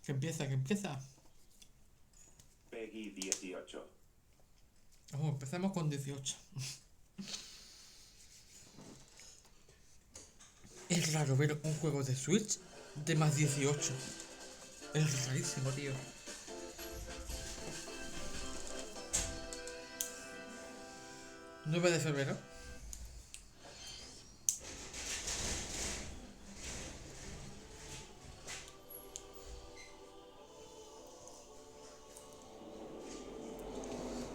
Que empieza, que empieza. Peggy 18. Empezamos con 18. Es raro ver un juego de Switch de más 18. Es rarísimo, tío. ¿9 de febrero?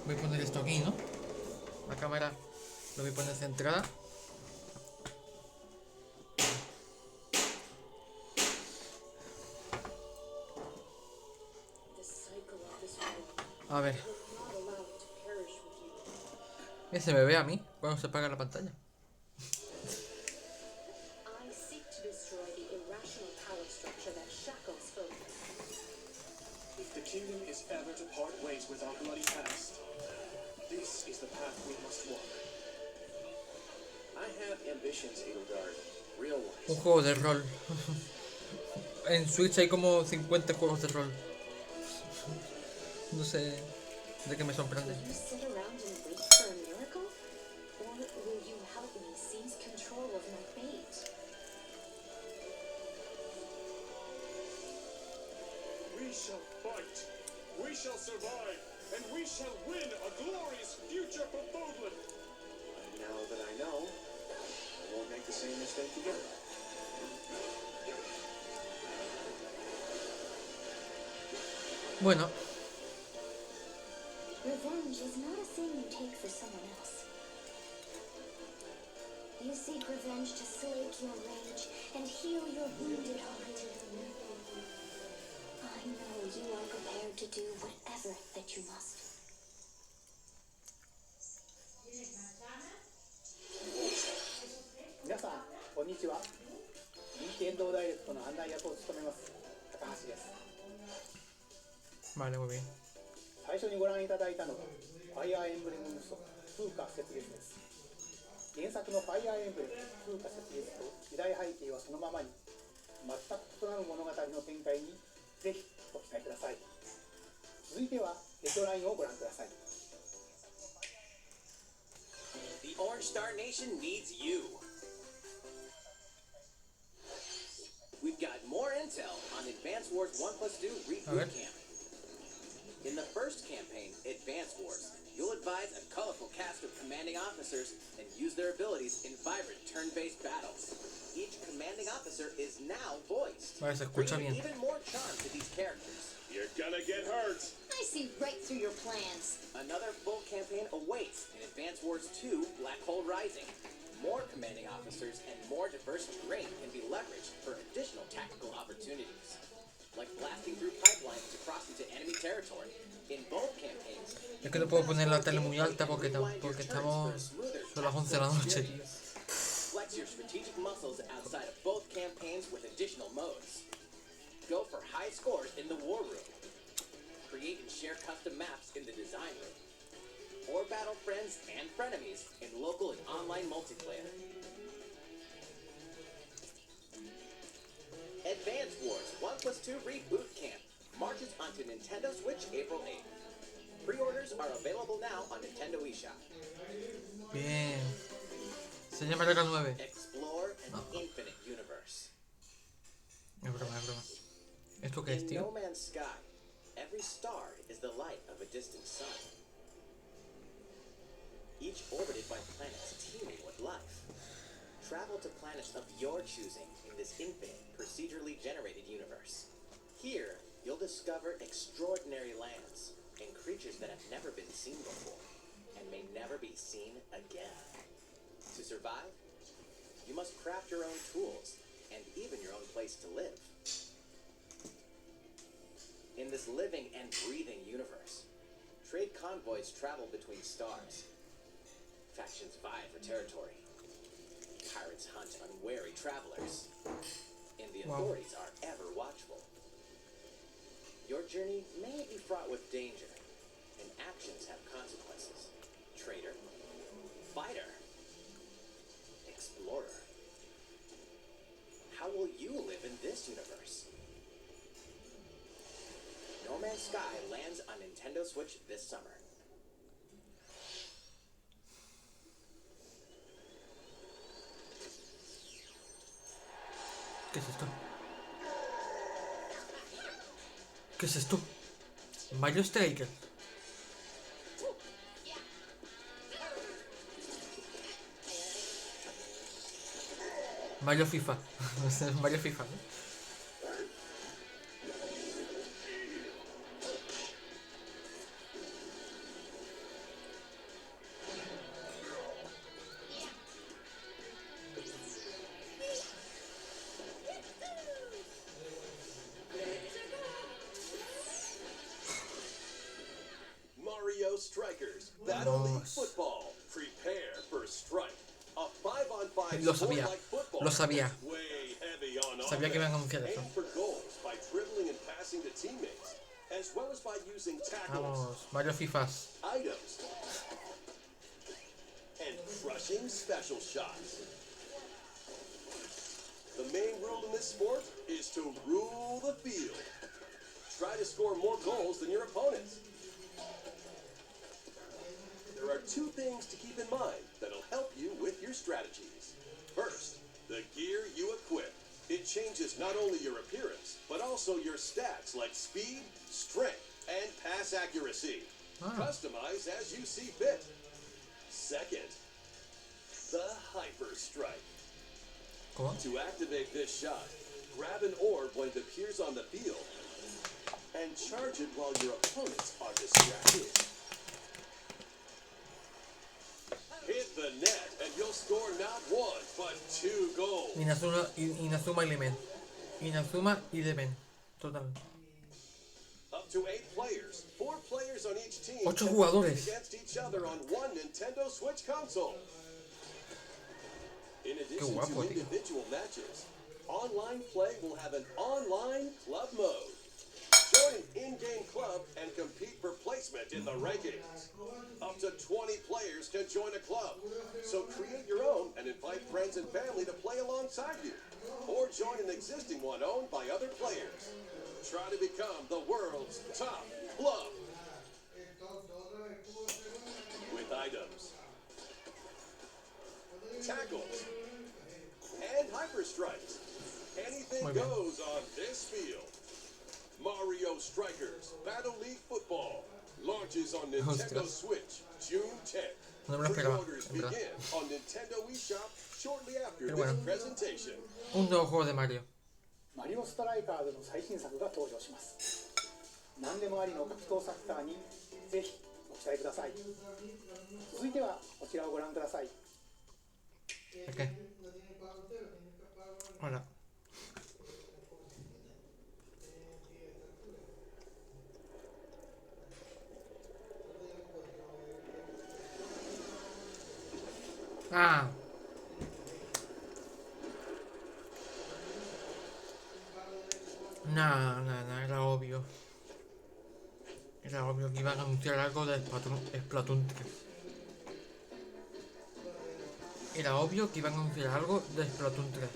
Voy a poner esto aquí, ¿no? La cámara lo voy a poner centrada. A ver. Se me ve a mí cuando se apaga la pantalla. If the kingdom is ever to part ways with our bloody past, this is the path we must walk. I have ambitions, 𝙤'𝙬𝙐𝙬, real ones. Un juego de rol. En Switch hay como 50 juegos de rol. No sé de qué me sorprende. We shall fight, we shall survive, and we shall win a glorious future for 𝙤'𝙬𝙬. And now that I know, I won't make the same mistake again. Bueno. Revenge is not a thing you take for someone else. You seek revenge to slake your rage and heal your wounded heart. I know you are prepared to do whatever that you must. 皆さん、こんにちは。任天堂ダイレクトの案内役を務めます高橋です。 Vale, muy bien. 最初にご覧いただいたのがファイアーエンブレム風化雪月です。原作のファイアーエンブレム風化雪月と時代背景はそのままに、全く異なる物語の展開にぜひご期待ください。続いてはヘッドラインをご覧ください。 The Orange Star Nation needs you. We've got more intel on Advance Wars 1+2 Reboot Camp. In the first campaign, Advance Wars, you'll advise a colorful cast of commanding officers and use their abilities in vibrant turn-based battles. Each commanding officer is now voiced, Vale, se escucha bringing bien. even more charm to these characters. You're gonna get hurt. I see right through your plans. Another full campaign awaits in Advance Wars 2 Black Hole Rising. More commanding officers and more diverse terrain can be leveraged for additional tactical opportunities, like blasting through pipelines to cross into enemy territory. In both campaigns, Es que no puedo poner la tele muy alta porque estamos... Son las 11 de la noche, tío. Flex your strategic muscles outside of both campaigns with additional modes. Go for high scores in the War Room. Create and share custom maps in the Design Room. Or battle friends and frenemies in local and online multiplayer. Advance Wars 1+2 Reboot Camp marches onto Nintendo Switch April 8th. Pre-orders are available now on Nintendo eShop. Bien. Se llama Reca 9. Explore an infinite universe. Es broma, es broma. ¿Esto qué es, In tío? No Man's Sky, every star is the light of a distant sun. Each orbited by planets teeming with life. Travel to planets of your choosing in this infinite, procedurally generated universe. Here, you'll discover extraordinary lands and creatures that have never been seen before and may never be seen again. To survive, you must craft your own tools and even your own place to live. In this living and breathing universe, trade convoys travel between stars. Factions vie for territory. Pirates hunt unwary travelers. And the authorities are ever watchful. Your journey may be fraught with danger, and actions have consequences. Traitor, fighter, explorer. How will you live in this universe? No Man's Sky lands on Nintendo Switch this summer. ¿Qué es esto? ¿Qué es esto? Mario Striker. Mario FIFA. Mario FIFA, ¿no? Mario Strikers, Battle League Football. Prepare for Strike. A 5-on-5 Lo sabía, sport like football. lo sabía. Way heavy on Sabía que iban a offense. anunciar eso. Aim for goals by dribbling and passing to teammates, as well as by using tackles, Vamos, Mario FIFAs. items, and crushing special shots. The main rule in this sport is to rule the field. Try to score more goals than your opponents. There are two things to keep in mind that'll help you with your strategies. First, the gear you equip. It changes not only your appearance, but also your stats like speed, strength, and pass accuracy. Customize as you see fit. Second, the Hyper Strike. ¿Cómo? To activate this shot, grab an orb when it appears on the field and charge it while your opponents are distracted. Hit the net and you'll score not one, but 2 goals. Inazuma y Demen. Total. Up to 8 players, 4 players on each team, 8 can jugadores. compete against each other on one Nintendo Switch console. In addition guapo, to tío. individual matches, online play will have an online club mode. Join an in-game club and compete for placement in the rankings. Up to 20 players can join a club. So create your own and invite friends and family to play alongside you. Or join an existing one owned by other players. Try to become the world's top club. With items, tackles, and hyper strikes. Anything Muy bien. goes on this field. Mario Strikers Battle League Football launches on Nintendo Ostras. Switch June 10th. No me lo esperaba, Pre-orders en verdad. begin on Nintendo eShop shortly after Pero this bueno. presentation. Un nuevo juego de Mario. マリオストライカーズの最新作が登場します。何でもありの格闘サッカーにぜひご期待ください。続いてはこちらをご覧ください。 ¿Qué? Hola. Ah. Nah, era obvio. Era obvio que iban a anunciar algo de Splatoon 3. Era obvio que iban a anunciar algo de Splatoon 3.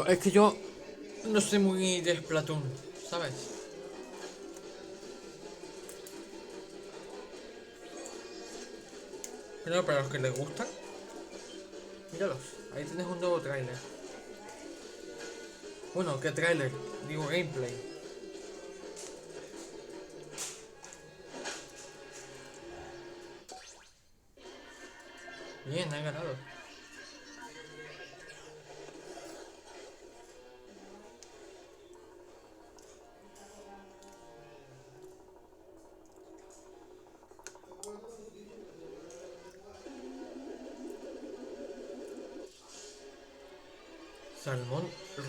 Es que yo no soy muy de Splatoon, ¿sabes? Pero para los que les gustan, míralos, ahí tienes un nuevo tráiler. Bueno, ¿qué tráiler? Digo gameplay. Bien, he ganado. Salmón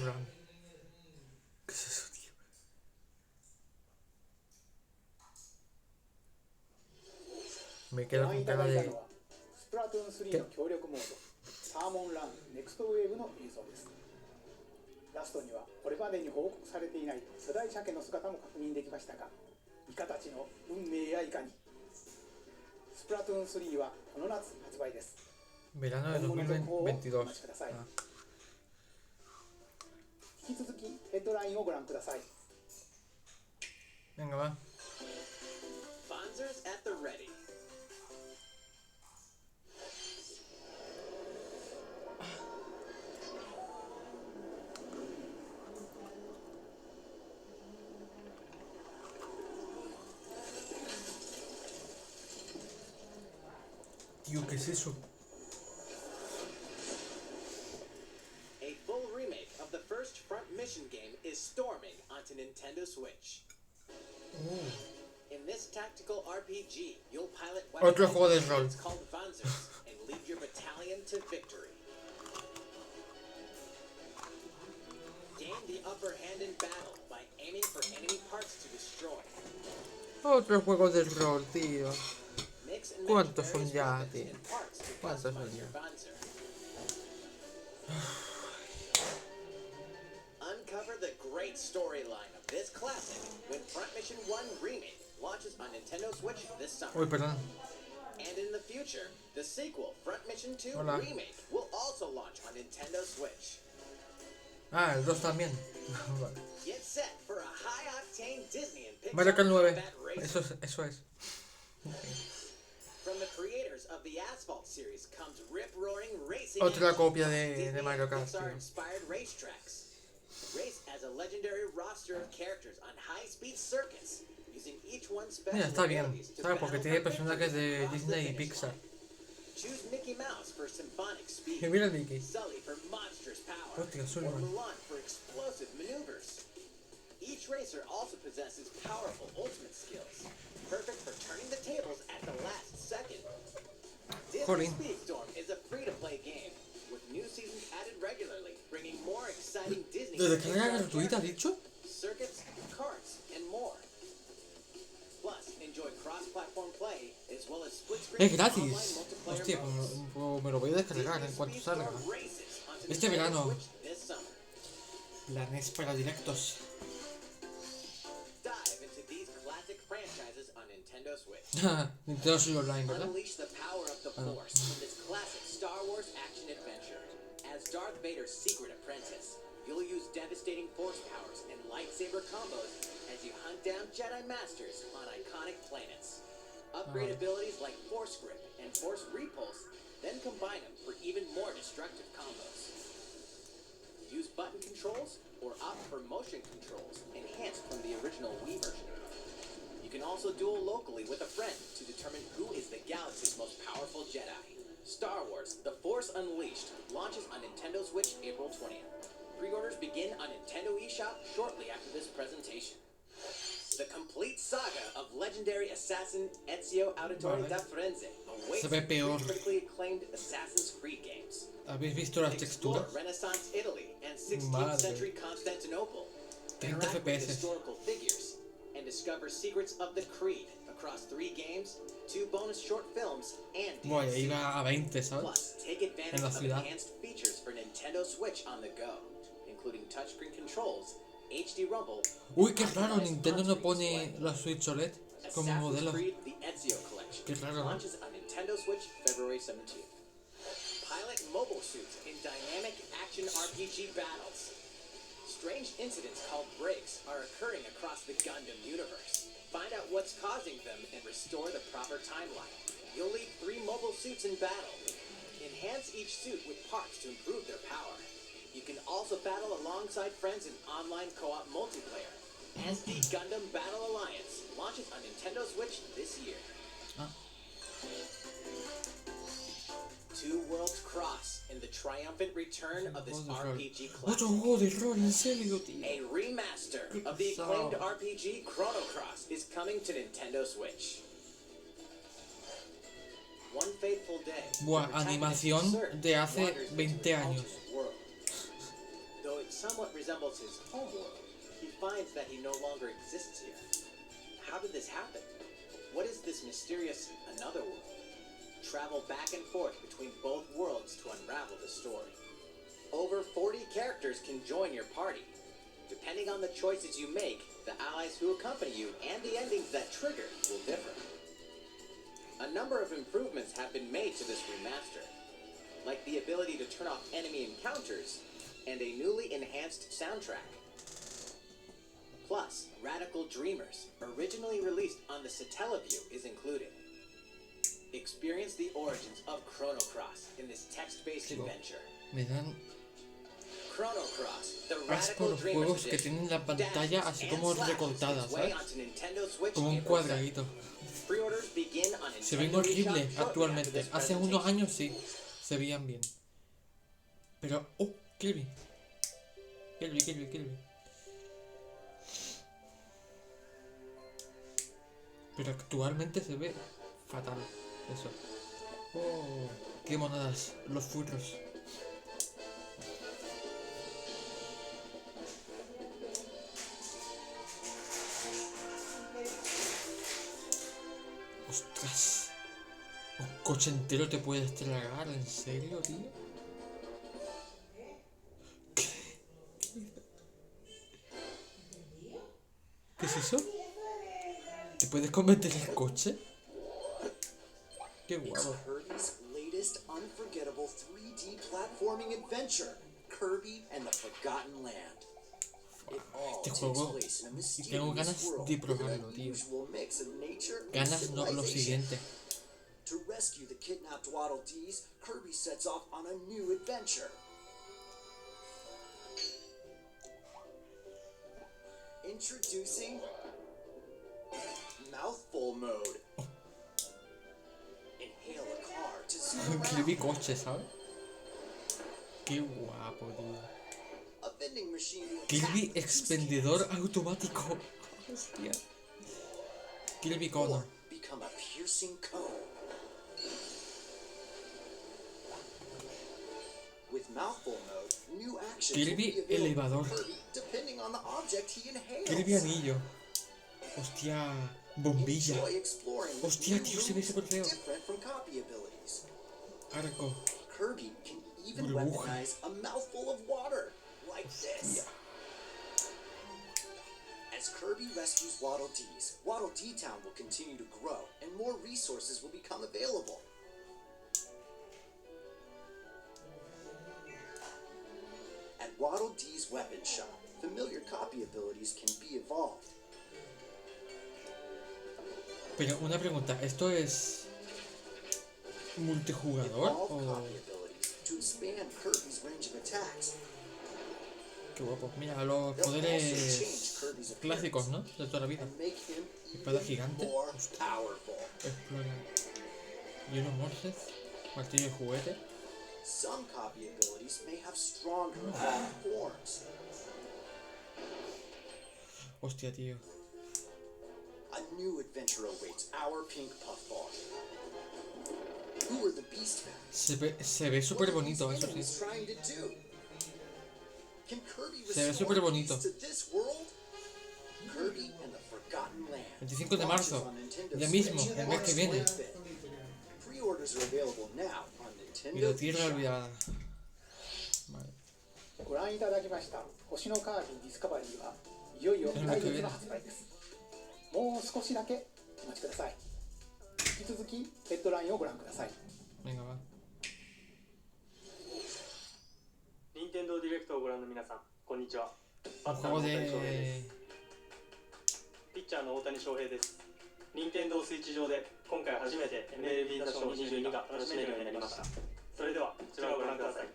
Ram. ¿Qué es eso, tío? Me ご quedo 覧い con た cara だいた de... のはスプラトゥーン3の協力モードサーモンランネクストウェーブの映像です。ラストにはこれまでに報告されていない巨大鮭の姿も確認できましたが、イカたちの運命やいかに。スプラトゥーン3はこの夏発売です。 Verano de 今後の続報をお待 2022. ちください。 Ah. 引き続きヘッドラインをご覧ください。 Venga, va. Fonzers at the ready. Tío, ¿qué es eso? A full remake of the first Front Mission game is storming onto Nintendo Switch. In this tactical RPG, you'll pilot Otro juego de rol. weapons called Fonzers and lead your battalion to victory. Gain the upper hand in battle by aiming for enemy parts to destroy. Otro juego de rol, tío. Mix and match ¿Cuántos son various ya, weapons tío? and parts to ¿Cuántos son customize ya? your Fonzer. Uncover the great storyline of this classic when Front Mission 1 Remake launches on Nintendo Switch this summer. Uy, perdón. And in the future, the sequel, Front Mission 2 Hola. Remake, will also launch on Nintendo Switch. Ah, el 2 también. Vale. Get set for a high-octane Disney and Pixar Mario Kart 9. combat racing. Eso es. From the creators of the Asphalt series comes rip-roaring racing Otra action copia on de Disney Mario and Kart, tío. Pixar-inspired racetracks. Race as a legendary roster of characters on high-speed circuits, using each one's special Mira, está bien. abilities to ¿Sabes? Porque battle tiene for personajes victory de across the Disney y finish Pixar. line. Choose Mickey Mouse for symphonic speed, Y mira el Mickey. Sully for monstrous power, Hostia, or Sullivan. Mulan for explosive maneuvers. Each racer also possesses powerful ultimate skills, perfect for turning the tables at the last second. Disney Jolín. Speedstorm is a free-to-play game, with new seasons added regularly, bringing more exciting Disney ¿De and descarga Pixar gratuita, has characters, dicho? circuits, carts, and more. Plus, enjoy cross-platform play, as well as split-screen Es online gratis. multiplayer Hostia, modes. pues me lo voy a descargar en cuanto salga. Este verano. Planes para directos. Dive into these classic franchises on Nintendo Switch. Nintendo Switch Online, ¿verdad? Unleash the power of the Force in this classic Star Wars action adventure. As Darth Vader's secret apprentice, you'll use devastating Force powers and lightsaber combos as you hunt down Jedi Masters on iconic planets. Upgrade abilities like Force Grip and Force Repulse, then combine them for even more destructive combos. Use button controls or opt for motion controls, enhanced from the original Wii version. You can also duel locally with a friend to determine who is the galaxy's most powerful Jedi. Star Wars: The Force Unleashed launches on Nintendo Switch April 20th. Pre-orders begin on Nintendo eShop shortly after this presentation. The complete saga of legendary assassin Ezio Auditore da Firenze awaits Se ve peor. three critically acclaimed Assassin's Creed games. ¿Habéis visto las Explore texturas? Renaissance Italy and 16th Madre. century Constantinople. 30 Interact with FPS. historical figures and discover secrets of the Creed across 3 games, 2 bonus short films, and Bueno, DLC. iba a 20, ¿sabes? Plus, take advantage En la of ciudad. enhanced features for Nintendo Switch on the go, including touchscreen controls, HD rumble. Uy, qué raro, Nintendo no pone la Switch OLED como Assassin's modelo. Creed: The Ezio Collection Qué raro, ¿no? launches on Nintendo Switch February 17th. Pilot mobile suits in dynamic action RPG battles. Strange incidents called breaks are occurring across the Gundam universe. Find out what's causing them and restore the proper timeline. You'll lead 3 mobile suits in battle. Enhance each suit with parts to improve their power. You can also battle alongside friends in online co-op multiplayer. SD Gundam Battle Alliance launches on Nintendo Switch this year. Ah. Two worlds cross in the triumphant return of this RPG Otro classic. juego de rol, en serio, tío. A remaster of the acclaimed RPG Chrono Cross is coming to Nintendo Switch. One fateful day, Buah, the protagonist animación Sir de hace wanders into 20 an años. alternate world. Though it somewhat resembles his home world, he finds that he no longer exists here. How did this happen? What is this mysterious another world? Travel back and forth between both worlds to unravel the story. Over 40 characters can join your party. Depending on the choices you make, the allies who accompany you and the endings that trigger will differ. A number of improvements have been made to this remaster, like the ability to turn off enemy encounters and a newly enhanced soundtrack. Plus, Radical Dreamers, originally released on the Satellaview, is included. Experience the origins of Chrono Cross in this text-based adventure. Me dan Chrono Cross, the asco Radical los Dreamers juegos que Edition. tienen la pantalla así como recortada, ¿sabes? Como un cuadradito. Pre-orders begin on Se ven Nintendo eShop horribles shortly actualmente. after this Hace unos presentation. años sí, se veían bien. Pero, oh, Kirby. Kirby. Pero actualmente se ve fatal. Eso. Oh, qué monadas, los furros. Ostras. Un coche entero te puedes tragar, ¿en serio, tío? ¿Qué es eso? ¿Te puedes convertir el coche? Qué guapo. Kirby's latest unforgettable 3D platforming adventure, Kirby and the Forgotten Land. It all Este takes juego, place in a y tengo mysterious ganas world de with an probarlo, tío. unusual mix of nature and Ganas no, lo civilization. siguiente. To rescue the kidnapped Waddle Dees, Kirby sets off on a new adventure. Introducing Mouthful Mode. Inhale a car to zoom Kirby around. coche, ¿sabes? Qué guapo, tío. A vending machine will Kirby tap to expendedor automático. Hostia. Kirby scan or cono. become a piercing cone. With mouthful mode, new actions Kirby will be available elevador. to Kirby depending on the object he inhales. Kirby anillo. Hostia. Bombilla. Enjoy exploring with Hostia, new tío, se ve moves súper feo. different from copy abilities. Arco. Kirby can even Burbuja. weaponize a mouthful of water, like this. Hostia. As Kirby rescues Waddle Dees, Waddle Dee Town will continue to grow, and more resources will become available. At Waddle Dee's weapon shop, familiar copy abilities can be evolved. Pero una pregunta, ¿esto es multijugador Evolve o...? copy abilities to expand Kirby's range of attacks. Qué guapo. Mira, los They'll also change poderes Kirby's clásicos, ¿no? appearance De toda la vida. and make him Espada even gigante. more Hostia. powerful. Explora. Hielo Morses. Martillo de juguete. Some copy abilities may have stronger evolved forms. Hostia, tío. A new adventure awaits our pink puffball. Who are the beast fans? Se ve súper bonito, eso sí. Trying to do? Can Kirby Se ve restore súper bonito. peace to this world? Kirby and the Forgotten Land. 25 de Launches marzo. on Nintendo Ya mismo, Switch el mes que March viene. 25th. Pre-orders are available now on Y la Nintendo tierra eShop. olvidada. Vale. ご覧いただきました星のカービィディスカバリーはいよいよ来月の発売です。もう少しだけお待ちください。引き続きヘッドラインをご覧ください。 Venga, va. 任天堂ディレクトをご覧の皆さん、こんにちは。バ Un ッターの juego 大谷翔平で de... す。ピッチャーの大谷翔平です。任天堂スイッチ上で今回初めて MLB 打賞22が楽しめるようになりました。それではこちらをご覧ください。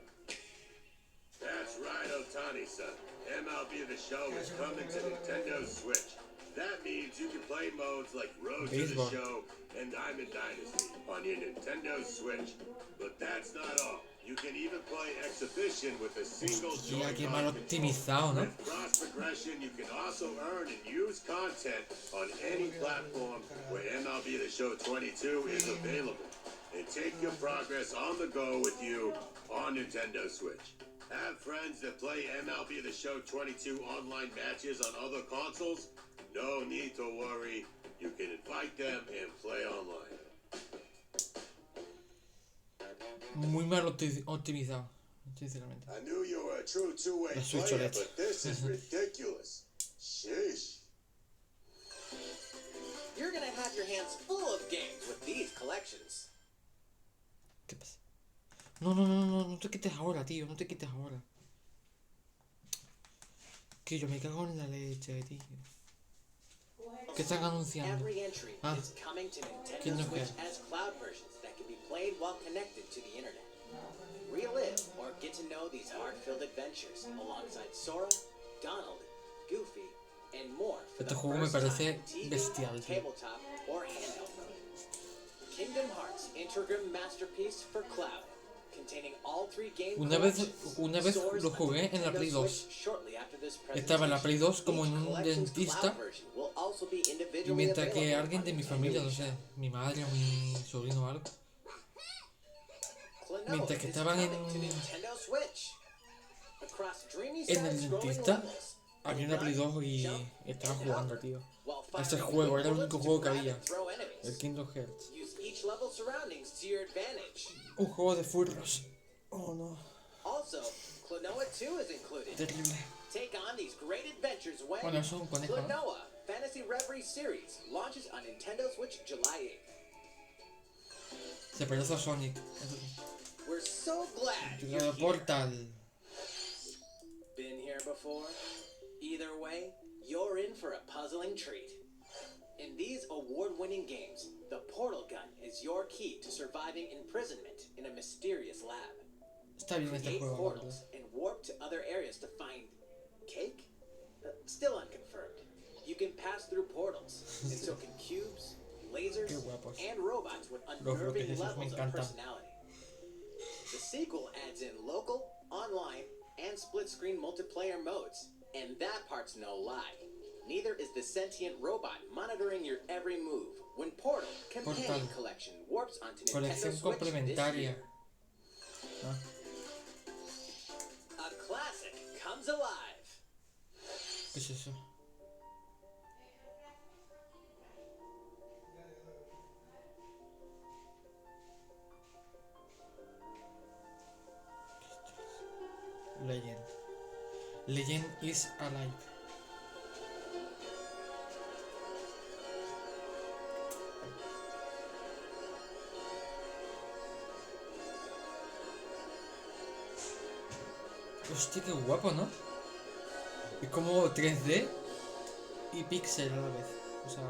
That's right, Otani-san. MLB The Show is coming to Nintendo Switch. That means you can play modes like Road to the Baseball. Show and Diamond Dynasty on your Nintendo Switch. But that's not all. You can even play Exhibition with a single Hostia, qué mal Joy-Con control. optimizado, ¿no? With cross progression, you can also earn and use content on any platform where MLB The Show 22 is available. And take your progress on the go with you on Nintendo Switch. Have friends that play MLB The Show 22 online matches on other consoles? No need to worry. You can invite them and play online. Muy mal optimizado, sinceramente. I knew you were a true two-way La Switch player, OLED. but this is ridiculous. Sheesh. You're gonna have your hands full of games with these collections. ¿Qué pasa? No, no, no, no, no te quites ahora, tío, no te quites ahora. Que yo me cago en la leche, tío. ¿Qué están anunciando? Every entry Ah. is coming to ¿Quién Nintendo nos Switch queda? as cloud versions that can be played while connected to the internet. Relive or get to know these heart-filled adventures alongside Sora, Donald, Goofy, and more for Este the juego me first time parece in TV, bestial, tío. tabletop, or handheld mode. Kingdom Hearts Integrum Masterpiece for Cloud, containing all three game Una vez collections, soars lo jugué onto en la Nintendo Play 2. Switch shortly after this Estaba en la Play 2 como en Each un collection's dentista. cloud version will also be Y individually mientras que available alguien on de mi Nintendo familia, no eShop. sé, mi madre o mi sobrino o algo, Klonoa mientras que is estaban coming to Nintendo Switch. Across dreamy en el side-scrolling dentista, levels, había una Play 2 y jump, estaba and jugando, hover, tío. while A ese firing juego, era el bullets único to juego que grab había. and throw enemies. El Kingdom Hearts. Use each level's surroundings to your advantage. Un juego de furros. Oh no, Also, Klonoa 2 is included. terrible. Take on these great adventures when Bueno, eso es un conejo, ¿no? Klonoa Fantasy Reverie Series launches on Nintendo Switch July 8th. Se parece a Sonic. We're so glad you're Llegado here. Portal. Been here before? Either way, you're in for a puzzling treat. In these award-winning games, the portal gun is your key to surviving imprisonment in a mysterious lab. Está bien este Create juego, la portals verdad. and warp to other areas to find cake? Still unconfirmed. You can pass through portals, and so can cubes, lasers, Qué guapos. and robots with Los unnerving bloques esos me levels of encantan. personality. The sequel adds in local, online, and split-screen multiplayer modes, and that part's no lie. Neither is the sentient robot monitoring your every move when Portal Companion Portal. Collection warps onto Nintendo Colección Switch this complementaria. year. Ah, A classic comes alive. ¿qué es eso? Legend. Legend is alive. Hostia, qué guapo, ¿no? Es como 3D y pixel a la vez. O sea,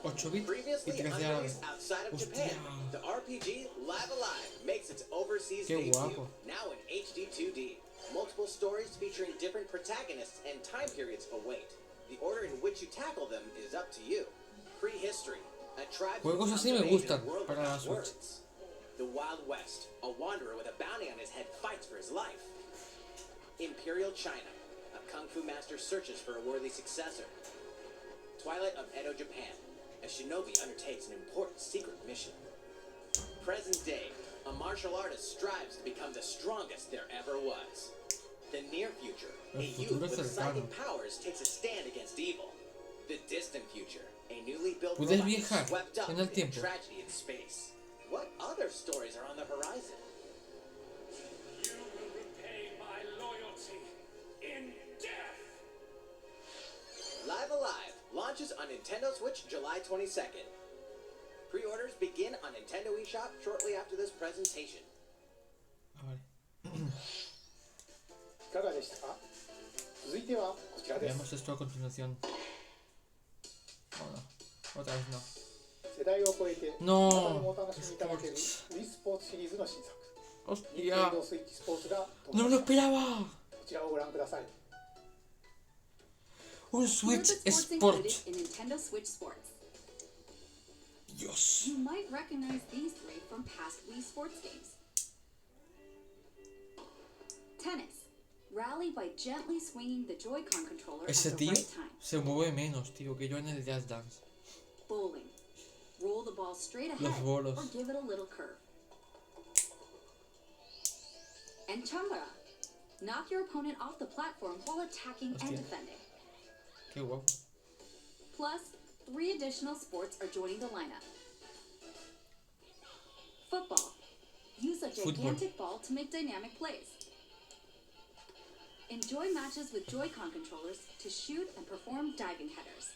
8 bits y Previously 3D a la vez. unreleased outside of Hostia. Japan, the RPG Live Alive makes its overseas Qué debut, guapo. now in HD 2D. Multiple stories featuring different protagonists and time periods await. The order in which you tackle them is up to you. Prehistory, a tribe Juegos así me gustan para la Switch. words. The Wild West, a wanderer with a bounty on his head fights for his life. Imperial China, a kung fu master searches for a worthy successor. Twilight of Edo, Japan, a shinobi undertakes an important secret mission. Present day, a martial artist strives to become the strongest there ever was. The near future, El a youth futuro with cercano. psychic powers takes a stand against evil. The distant future, a newly built Puedes robot viajar swept up en el in tiempo. tragedy in space. What other stories are on the horizon? You will repay my loyalty in death. Live Alive launches on Nintendo Switch July 22nd. Pre-orders begin on Nintendo eShop shortly after this presentation. Ah, vale. いかがでしたか？続いてはこちらです。 Veamos esto a continuación. Oh, no. Otra vez no. 世代を超えてNo. またでもお楽しみいただける Wii スポーツシリーズの新作 ¡Hostia! Nintendo Switch スポーツが登 ¡No 場 me lo します。 esperaba! こちらをご覧ください。Un Here are Switch the sports Sport. included in Nintendo Switch Sports. Dios. You might recognize these three from past Wii Sports games. Tennis. Rally by gently swinging the Joy-Con controller at Ese the tío right time. se mueve menos, tío, que yo en el Jazz Dance. Bowling. Roll the ball straight Los ahead bolos. or give it a little curve. And chambara. Knock your opponent off the platform while attacking Hostia. and defending. Qué guapo. Plus, 3 additional sports are joining the lineup. Football. Use a gigantic ball to make dynamic plays. Enjoy matches with Joy-Con controllers to shoot and perform diving headers.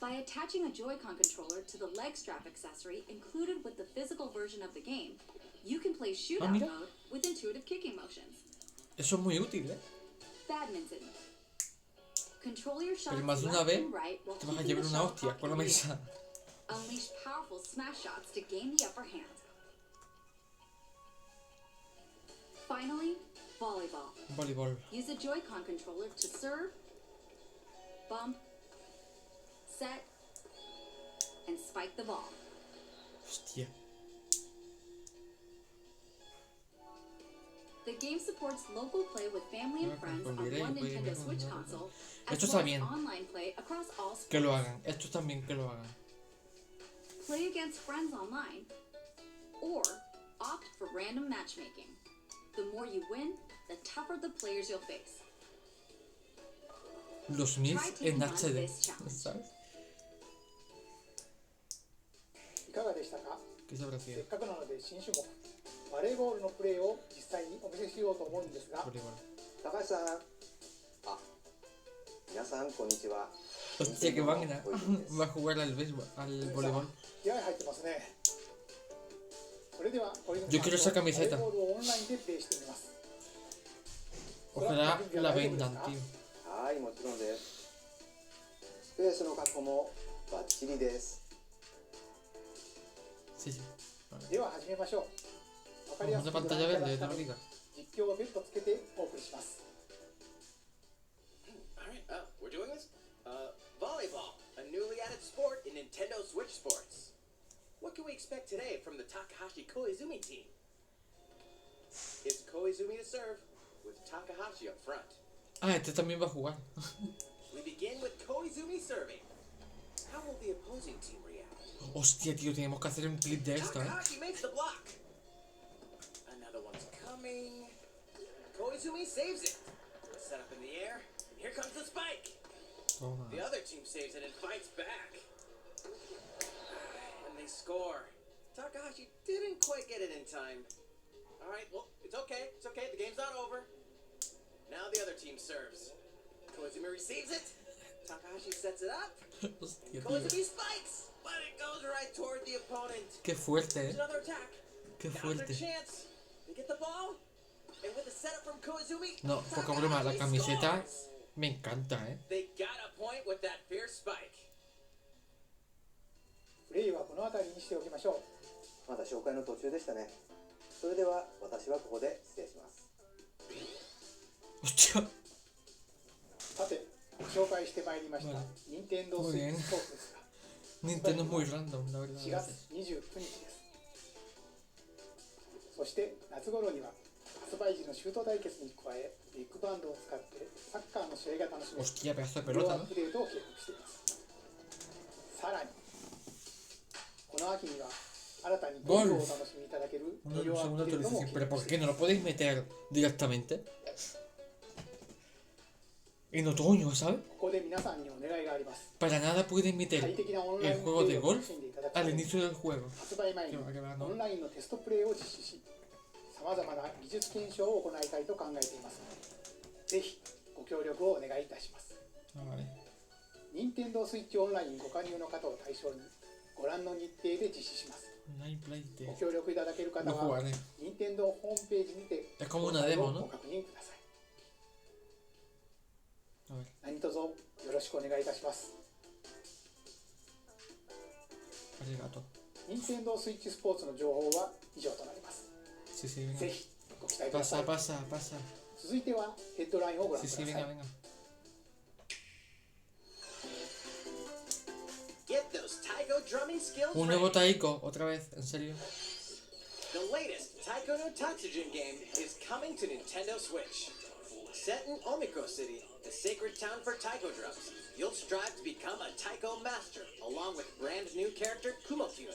By attaching a Joy-Con controller to the leg strap accessory included with the physical version of the game, you can play shootout mira. mode with intuitive kicking motions. Eso es muy útil, ¿eh? Badminton. Control your shots Pero más de una left vez and right while te vas a keeping llevar the una hostia shuttlecock con la in the mesa. air. Unleash powerful smash shots to gain the upper hand. Finally, volleyball. Voleibol. Use a Joy-Con controller to serve, bump, set, and spike the ball. Hostia. The game supports local play with family and friends on one Nintendo Switch console, as Esto está well as bien. online play across all Que lo sports. hagan. Estos también que lo hagan. Play against friends online, or opt for random matchmaking. The more you win, the tougher the players you'll face. Los MILF en HD. ¿Sabes? いかがでしたか？ ¿Qué se habrá せ sido? っかくなので新種目バレーボールのプレーを実際にお見せしようと思うんですが、 Voleibol. 高橋さん。あ、皆さんこんにちは。 Hostia, qué máquina. Va a jugar al béisbol, al voleibol. 気合入ってますね。それでは小泉 Yo quiero esa さんとバレ camiseta. ーボールをオンラインでプレイしてみます。 Ojalá la vendan, tío. はい、もちろんです。スペースの確保もバッチリです。 Sí, sí. Vale. では始めましょう。わかりやす Una くご覧 pantalla いただ verde くた de めに barriga. 実況を別途つけてお送りします。 Alright, we're doing this? Volleyball, a newly added sport in Nintendo Switch Sports. What can we expect today from the Takahashi Koizumi team? It's Koizumi to serve, with Takahashi up front. Ah, este también va a jugar. We begin with Koizumi serving. How will the opposing team react? Hostia, tío, tenemos que hacer un clip de esto, ¿eh? Takahashi makes the block. Another one's coming. Koizumi saves it. Set up in the air. And here comes the spike. Toma. The other team saves it and fights back. And they score. Takahashi didn't quite get it in time. Alright, well, it's okay. It's okay. The game's not over. Now the other team serves. Koizumi receives it. Takahashi sets it up. Hostia, tío. Koizumi spikes. But it goes right toward the opponent. Qué fuerte, There's ¿eh? another attack. Qué Now's their fuerte. chance. They get the ball. And with the setup from Koizumi, No, poca broma, la Takahashi camiseta scores. me encanta, ¿eh? They got a point with that fierce spike. プレイはこの辺りにしておきましょう。まだ紹介の途中でしたね。それでは私はここで失礼します。 Hostia. さて、ご紹介してまいりましたはい任天堂スイッチスポーツですが、 Nintendo es muy random, la verdad. 4 a 月 veces. 29日です。そして夏頃には発売時のシュート対決に加え、ビッグバンドを使ってサッカーの試合が楽しめる Hostia, pedazo de 無料 pelota, ア ¿no? ップデートを計画しています。さらに、この秋には新たにゴルフをお楽しみいただける無 Un 料アッ segundo プデートも actualización. 計 ¿Pero 画 por して qué い no ま lo す。 podéis meter directamente? En otoño, ¿sabes? ここで皆さんにお願いがあります。 Para nada pueden meter 快適なオンライ el ンプ juego レイ de を golf 楽しんでいただくた al めに inicio del juego. 発売前に Que va, no. オンラインのテストプレイを実施し、さまざまな技術検証を行いたいと考えていますので、ぜひご協力をお願いいたします。 Ah, vale. 任天堂スイッチオンラインご加入の方を対象にご覧の日程で実施します。 Online play ご de... 協力いただける方 Lo は jugaré. 任天堂ホームページにて Es como 詳 una 細 demo, を ¿no? ご確認ください。 A ver, 何卒よろしくお願いいたします。 arigato. 任天堂スイッチスポーツの情報は以上となります。 Sí, sí, ぜ venga. ひご期待ください Pasa,。pasa, pasa. 続いてはヘッドラインをご覧 Sí, くだ sí, さい venga, venga. Get those taiko drumming skills Un nuevo ready. taiko, otra vez, en serio. The latest Taiko no Tatsujin game is coming to Nintendo Switch. Set in Omiko City, the sacred town for taiko drums, you'll strive to become a taiko master, along with brand new character Kumo-kyun.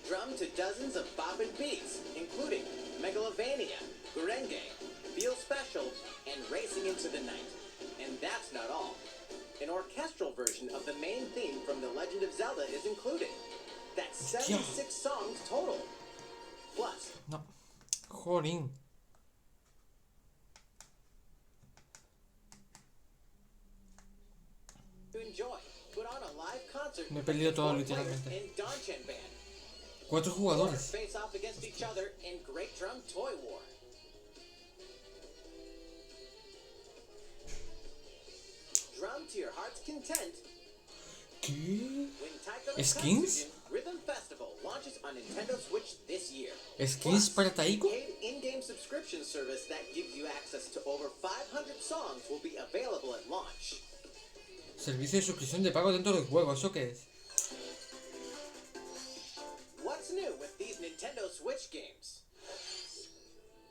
Drum to dozens of boppin' beats, including Megalovania, Gurenge, Feel Special, and Racing into the Night. And that's not all. An orchestral version of the main theme from The Legend of Zelda is included. That's 76 songs total. Plus, No. Jolín. to enjoy, put on a live concert Me he perdido todo, with 4 players literalmente. in Donchan Band. 4 Or jugadores. face off against each other in Great Drum Toy War. Drum to your heart's content ¿Qué? when Taiko no ¿Skins? Tatsujin Rhythm Festival launches on Nintendo Switch this year. ¿Skins para taiko? Paid in-game subscription service that gives you access to over 500 songs will be available at launch. Servicio de suscripción de pago dentro del juego, ¿eso qué es? What's new with these Nintendo Switch games?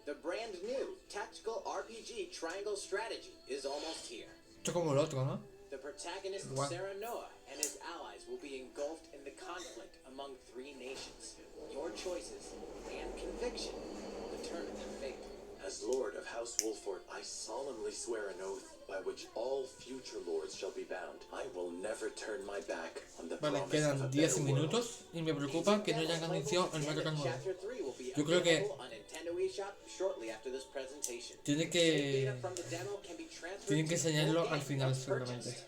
The brand new tactical RPG Triangle Strategy is almost here. Esto como el otro, ¿no? The protagonist What? Sarah Noah and his allies will be engulfed in the conflict among 3 nations. Your choices and conviction will determine their fate. As Lord of House Wolford, I solemnly swear an oath by which all future lords shall be bound. I will never turn my back on the Vale, promise of a quedan better 10 world. minutos y me preocupa que no hayan anunciado el Mario Kart 9. Chapter 3 will be Yo creo que available on Nintendo eShop shortly after this presentation. tienen Data from the demo can be transferred que to the enseñarlo full al game final once seguramente. purchased.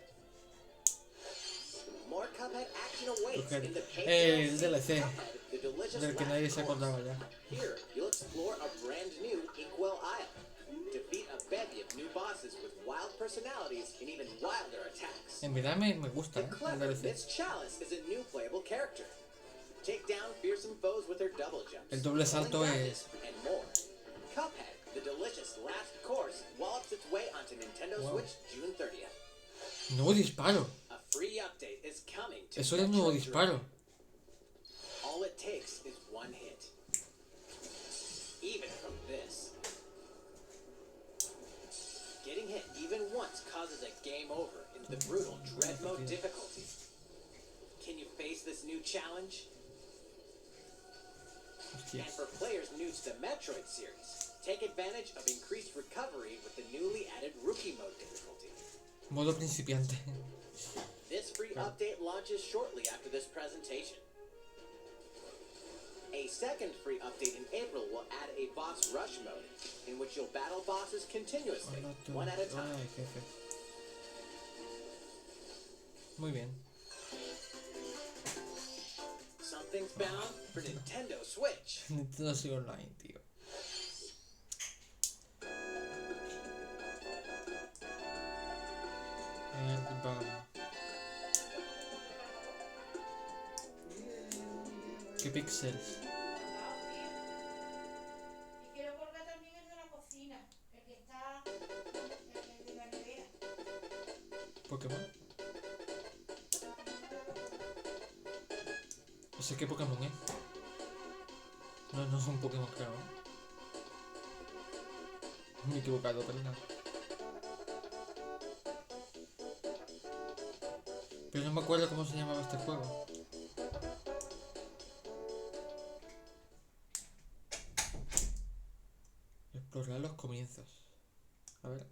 More Cuphead action awaits Porque in the paid el DLC, DLC Cuphead, the delicious del que last nadie se course. acordaba ya. Here, you'll explore a brand new Inkwell Isle. Defeat a bevy of new bosses with wild personalities and even wilder attacks. En verdad me gusta, The el clever DLC. Miss Chalice is a new playable character. Take down fearsome foes with her double jumps. El doble salto rolling es- badness, and more. Cuphead, the delicious last course, wallops its way onto Nintendo Wow. Switch June 30th. Nuevo disparo. A free update is coming to Eso era un nuevo Metroid disparo. Dread. All it takes is one hit. Even from this. Getting hit even once causes a game over in the brutal Dread Mode difficulty. Can you face this new challenge? Hostia. And for players new to the Metroid series, take advantage of increased recovery with the newly added Rookie Mode difficulty. Modo principiante. This free update launches shortly after this presentation. A second free update in April will add a boss rush mode, in which you'll battle bosses continuously, one at a time. Ay, jefe. Muy bien. Something's bound for Nintendo Switch. Nintendo Switch Online, tío. Earthbound. ¿Qué píxeles? Y quiero colgar también el de la cocina, el que está de la nevera. ¿Pokémon? No sé qué Pokémon es. No es un Pokémon, claro. Me he equivocado, perdón. Pero no me acuerdo cómo se llamaba este juego. Explorar los comienzos. A ver.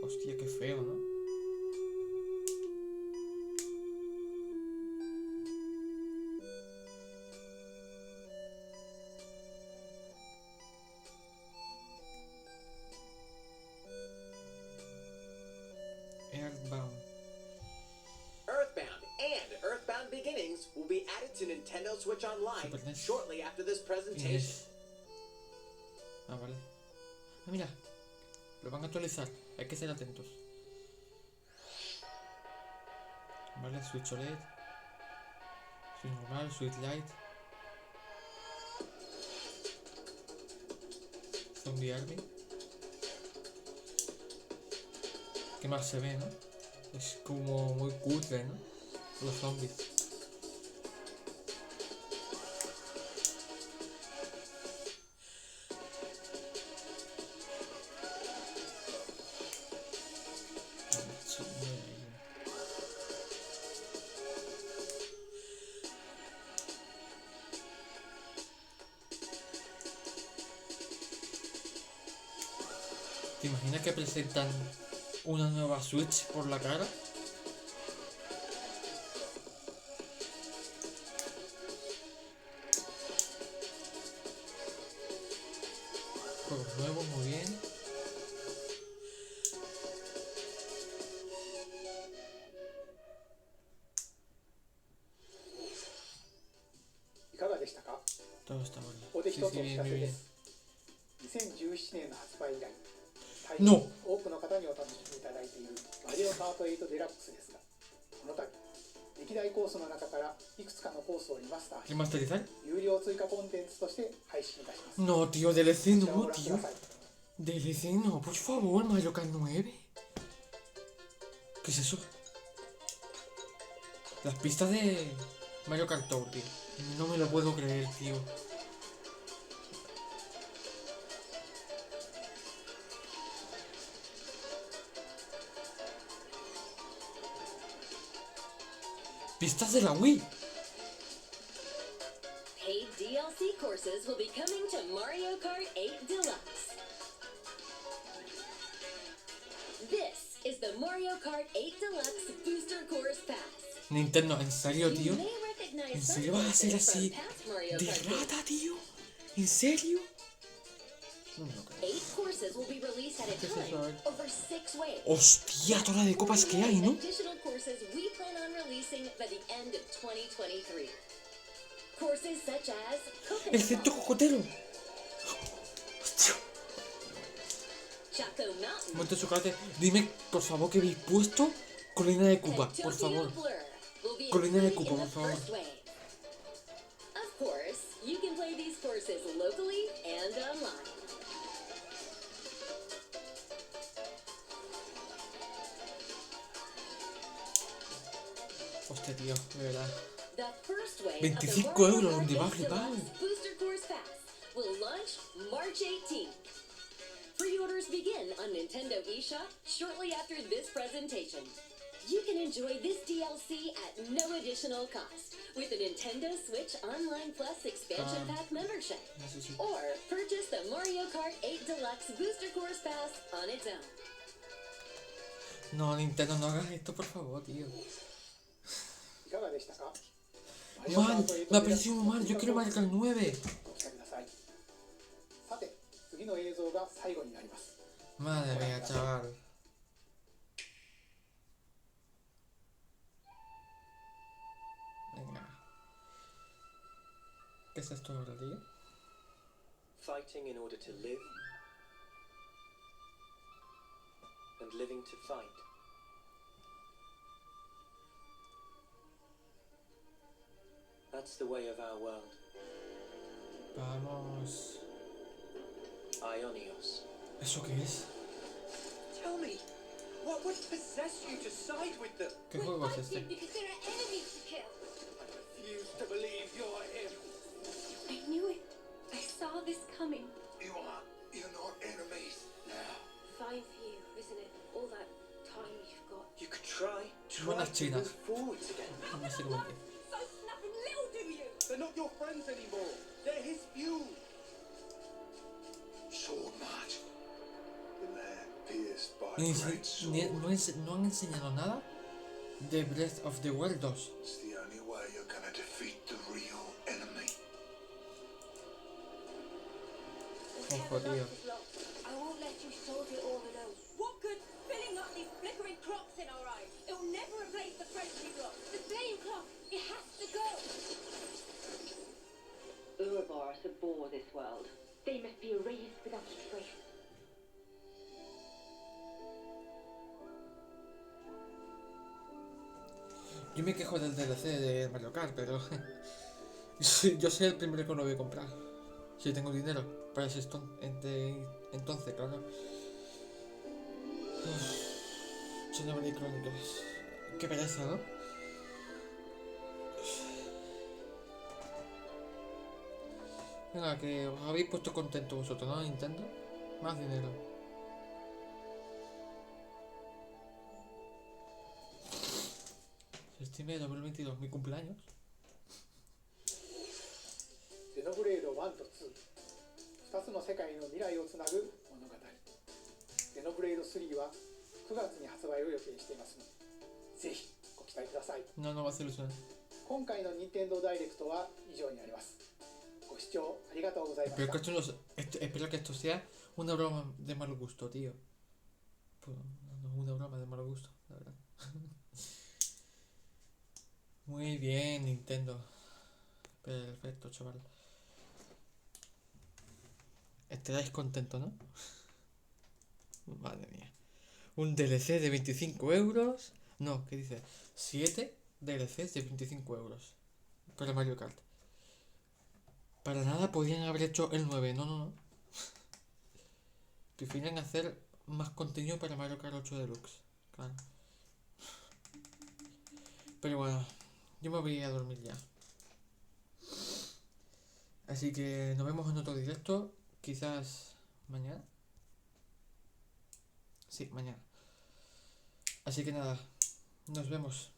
Hostia, qué feo, ¿no? Earthbound. Earthbound and Earthbound Beginnings will be added to Nintendo Switch Online Super NES. shortly after this presentation. Inés. Ah, vale. Ah, mira. Lo van a actualizar. Hay que ser atentos. Vale, Switch OLED. Switch normal, Switch Lite. Zombie Army. ¿Qué más se ve, no? Es como muy cutre, ¿no? Los zombies. ¿Te imaginas que presentan una nueva Switch por la cara? Juegos nuevos, muy bien. Todo está bueno. Sí, sí, bien, muy bien. 2017年の発売以来、大No. 変多くの方にお楽しみいただいているマリオカート8デラックスですが、この度歴代コースの中からいくつかのコースをリマスターし、 ¿Remasterizar? 有料追加コンテンツとして配信いたします。 No, tío, DLC こちらを no, ご覧く tío. ださい。 DLC no, por favor, Mario Kart 9. ¿Qué es eso? Las pistas de Mario Kart Tour, tío. No me lo puedo creer, tío. Pistas de la Wii. Paid DLC courses will be coming to Mario Kart 8 Deluxe. This is the Mario Kart 8 Deluxe Booster Course Pass. Nintendo, ¿en serio, You tío? may recognize ¿En some serio vas a ser courses así from past Mario de Kart games. rata, tío? ¿En serio? No me lo creo. 8 courses will be released at a ¿Qué es time eso? A ver. over 6 waves. Hostia, toda la de copas que hay, ¿no? Additional courses we plan on releasing by the end of 2023. Courses such as El Coconut centro Ball, cocotero. Hostia. Choco Mountain, Monte chocolate. Dime, por favor, que habéis puesto colina de Cuba, and por Tokyo favor. Blur will be Colina de included Cuba, in the por favor. first wave. Of course, you can play these courses locally and online. Hostia, tío, de verdad. The first wave 25 of the Mario euros, Kart ¿dónde va, 8 rival? Deluxe Booster Course Pass will launch March 18th. Pre-orders begin on Nintendo eShop shortly after this presentation. You can enjoy this DLC at no additional cost with a Nintendo Switch Online Plus Expansion Pack membership, No sé si... or purchase the Mario Kart 8 Deluxe Booster Course Pass on its own. No, Nintendo, no hagas esto, por favor, tío. いかがでしたか？ Mal, me ha parecido mal. Yo quiero Mario Kart 9. ご期待ください。さて、次の映像が最後になります。 Madre mía, chaval. Venga. ¿Qué es esto ahora, tío? Fighting in order to live, and living to fight. That's the way of our world. Vamos. Ionios. ¿Eso qué es? Tell me, what would possess you to side with them? ¿Qué juego es este? Because there are enemies to kill. I refuse to believe you're him. I knew it. I saw this coming. You're not enemies now. Fine for you, isn't it? All that time you've got. You could try Buenas to chinas. move forwards again. No sé cómo que. So snapping little, do you? They're not your friends anymore. They're his few. Sword march. The land pierced by Ni- great no han enseñado nada de Breath of the Wild 2. It's the only way you're gonna defeat the real enemy. Ojo, tío. I won't let you solve it all alone. What good filling up these flickering clocks in our eyes? It will never replace the friends we've lost. The flame clock, it has to go. Ouroboros abhor this world. They must be erased without a trace. Yo me quejo del DLC de Mario Kart, pero yo soy el primero que lo voy a comprar. Si tengo dinero para ese entonces, claro. Xenoblade Chronicles. Qué pereza, ¿no? Venga, que os habéis puesto contentos vosotros, ¿no, Nintendo? Más dinero. Septiembre de 2022, mi cumpleaños. ゼノブレード1と2、2つの世界の未来をつなぐ物語。ゼノブレード3は9月に発売を予定していますので、ぜひご期待ください。 No, no va a ser eso. 今回の任天堂ダイレクトは以上になります。ご視聴ありがとうございました。 Espero que espero que esto sea una broma de mal gusto, tío. Pues, no es una broma de mal gusto, la verdad. Muy bien, Nintendo. Perfecto, chaval. Estaréis contentos, ¿no? Madre mía. Un DLC de 25 euros. No, ¿qué dice? 7 DLCs de 25 euros. Para Mario Kart. Para nada podían haber hecho el 9. No, no, no. Prefieren hacer más contenido para Mario Kart 8 Deluxe. Claro. Pero bueno, yo me voy a dormir ya. Así que nos vemos en otro directo. Quizás mañana. Sí, mañana. Así que nada, nos vemos.